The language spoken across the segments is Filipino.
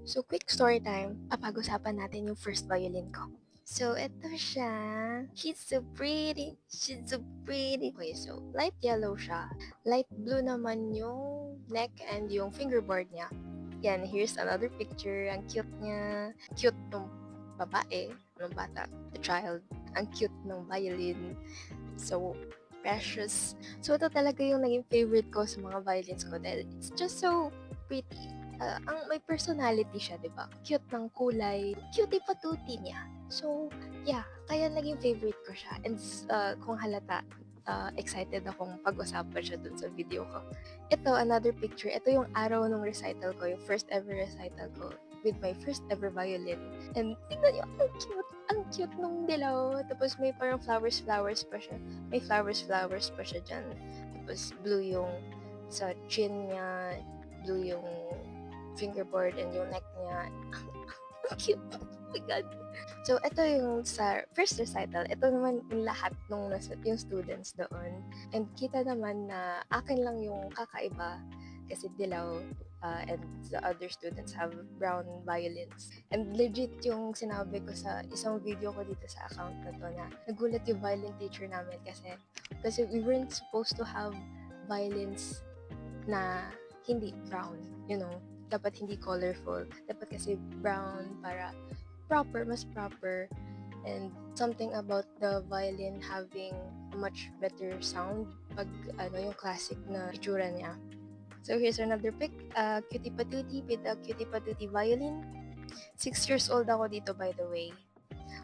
So, quick story time. Papag-usapan natin yung first violin ko. So, ito siya. She's so pretty. She's so pretty. Okay, so, light yellow siya. Light blue naman yung neck and yung fingerboard niya. Yan, here's another picture. Ang cute niya. Cute nung babae, nung bata, the child. Ang cute ng violin. So, precious. So, ito talaga yung naging favorite ko sa mga violins ko dahil it's just so pretty. Ang may personality siya, di ba? Cute ng kulay. Cutie patuti niya. So, yeah, kaya naging favorite ko siya. And kung halata, excited akong pag-usapan siya dun sa video ko. Ito, another picture. Ito yung araw ng recital ko, yung first ever recital ko with my first ever violin. And tingnan nyo, ang cute! Ang cute nung dilaw. Tapos may parang flowers pa siya. May flowers pa siya dyan. Tapos blue yung sa chin niya, blue yung fingerboard and yung neck niya. Ang cute. Oh my God. So, ito yung sa first recital. Ito naman yung lahat yung students doon. And kita naman na akin lang yung kakaiba kasi dilaw and the other students have brown violins. And legit yung sinabi ko sa isang video ko dito sa account na to na nagulat yung violin teacher namin kasi we weren't supposed to have violins na hindi brown, you know. Dapat hindi colorful. Dapat kasi brown para mas proper. And something about the violin having a much better sound pag yung classic na itsura niya. So here's another pic, Cutie Patootie with a Cutie Patootie violin. 6 years old ako dito, by the way.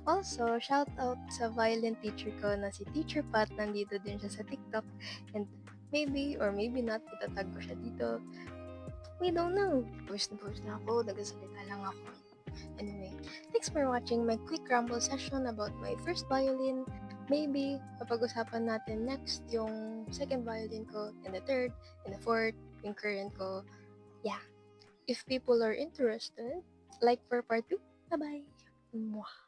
Also, shout out sa violin teacher ko na si Teacher Pat, nandito din siya sa TikTok. And maybe or maybe not, itatag ko siya dito. We don't know. Push na ako, nagsasalita lang ako. Anyway, thanks for watching my quick ramble session about my first violin. Maybe, mapag-usapan natin next yung second violin ko, and the third, and the fourth, yung current ko. Yeah. If people are interested, like for part 2. Bye-bye. Mwah.